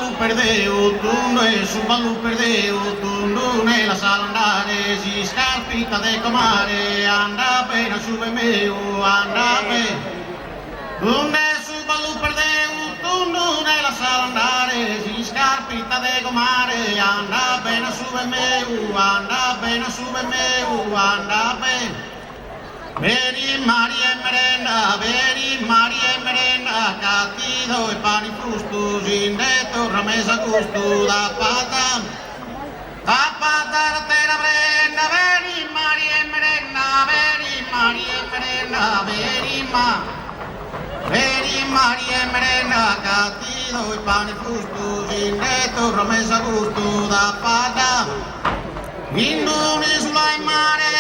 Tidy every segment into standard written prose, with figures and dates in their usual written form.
ballo perdeu, sul ballo perdeu, tu nella sala andare, si scarpita de comare, anda bene sube meu, anda bene. Sul ballo perdeu, tu nella sala andare, si scarpita de comare, anda bene sube meu, anda bene sube meu, anda bene. Veri Maria merenda, catido e pani frustu, zindeto ramesa gustu, da pata la terra brenda, veri Maria merenda, veri Maria merenda, catido e pani frustu, zindeto ramesa gustu, da pata, innuni sulai mare,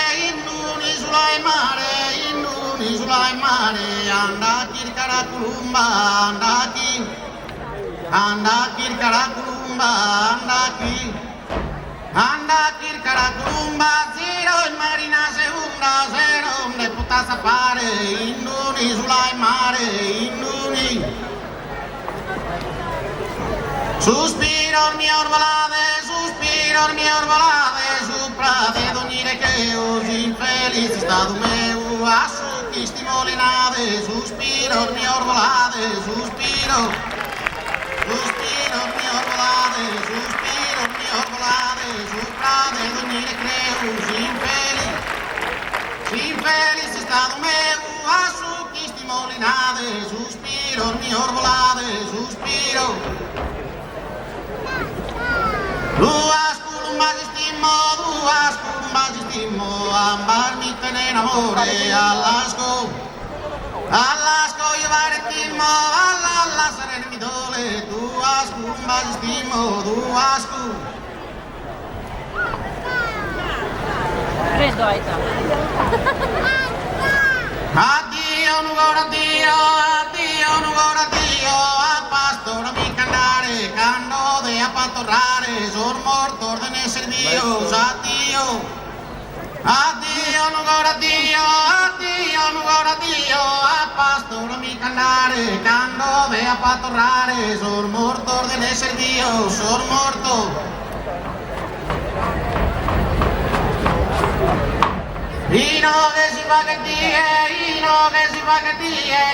sulai mare, anda kirkarakulumba, anda kirkarakulumba, anda kirkarakulumba, zero marina zero ne potasa pare, induni sulai mare, induni. Suspiro mio orvalade, supra de donire che oggi infelice stato meu, asso chi stimolinade, suspiro mio orvalade, suspiro mio orvalade, supra de donire che oggi infelice stato meu, asso chi stimolinade, suspiro mio orvalade, suspiro. Duas magistimo, ambar mi tenen amore, allasco, llevaretimo, alla seren mi dole, duas magistimo, Freddo Aita. Addio, a pastora mi cantare, canno de a pantorrare, sor mortor de ne ser Dios, addio. Addio, a pastora mi cantare, canno de a pantorrare, sor mortor de ne ser Dios, sor morto. Ino che si fa che die,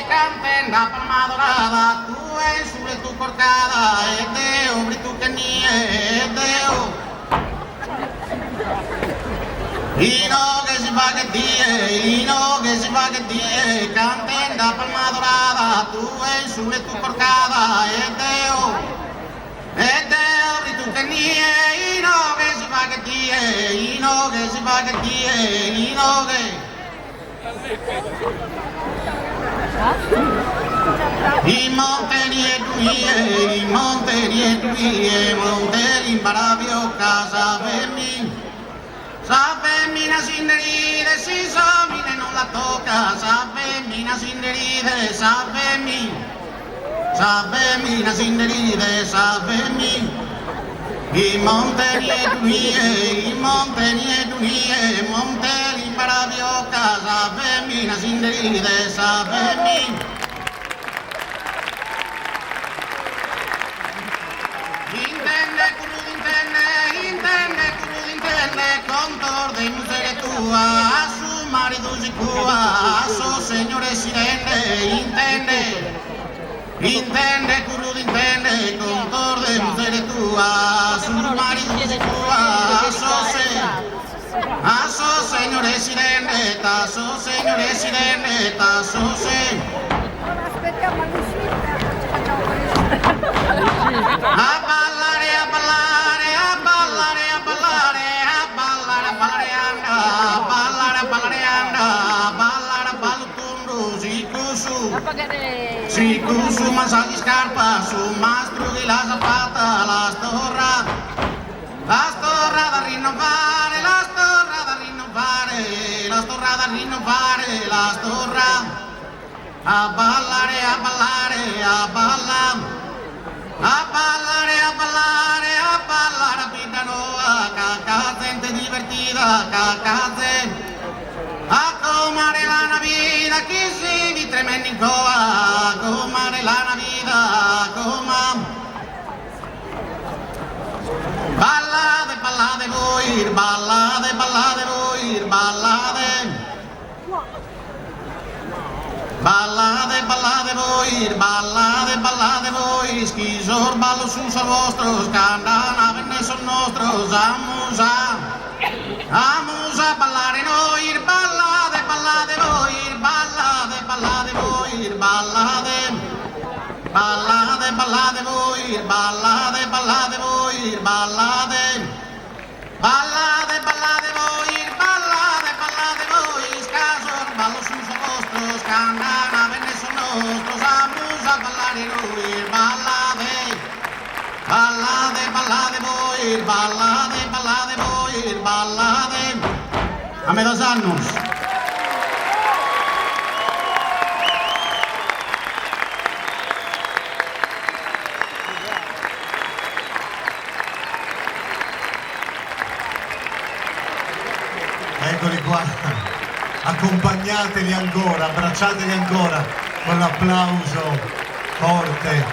cantenda palma dorada, tu e sulle tu corcada, e Deo, britu che nie, e Deo. Ino che si fa che die, cantenda palma dorada, tu e sulle tu corcada, e Deo, britu che nie, ino che si fa che die, ino che. I monte l'imbaravio casa sa femmina sinderide, si somine non la tocca, sa femmina sinderide, sa femmina sinderide, sa femmina. I monte l'imbaravio casa femmina sinderide, sa femmina. Intende contor de musere tua, a su marido si cua, a su signore sirende, intende contor de musere tua, a su marido si cua, a su signore sirende, tasso se. A ballare, ballutundu, si cusu masagli scarpa, su mastro di la zapata, la storra da rinnovare, a ballare, pidanoa, caca gente divertida, caca gente. A comare la navida, chi si vi tremendi in coa, a comare la navida, ballate, ballate voi, ballate. Ballate, ballate voi, ballate, ballate voi, schizor ballo sus a vostros, cantana venne son nostros, amus a ballare noi, ballate, ballate voi, ballate, ballate voi, ballate, ballate, ballate voi, ballate, ballate voi, ballate, ballate, ballate voi, ballate, ballate voi, schizor ballo sus a vostros, cantana venne son nostros, amus a ballare noi, ballate, ballate, ballate voi, ballate, ballate voi, ballate. A me 2 annos. Eccoli qua, accompagnateli ancora, abbracciateli ancora con l'applauso forte.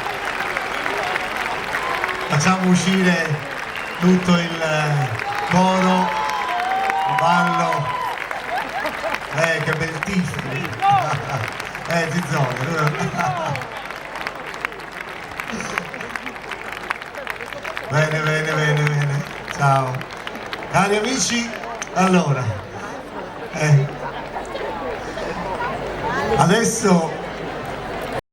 Facciamo uscire tutto il coro, il ballo. Che bel Tiffany. Zizzone. Bene, bene, bene, bene. Ciao. Cari amici, allora. Adesso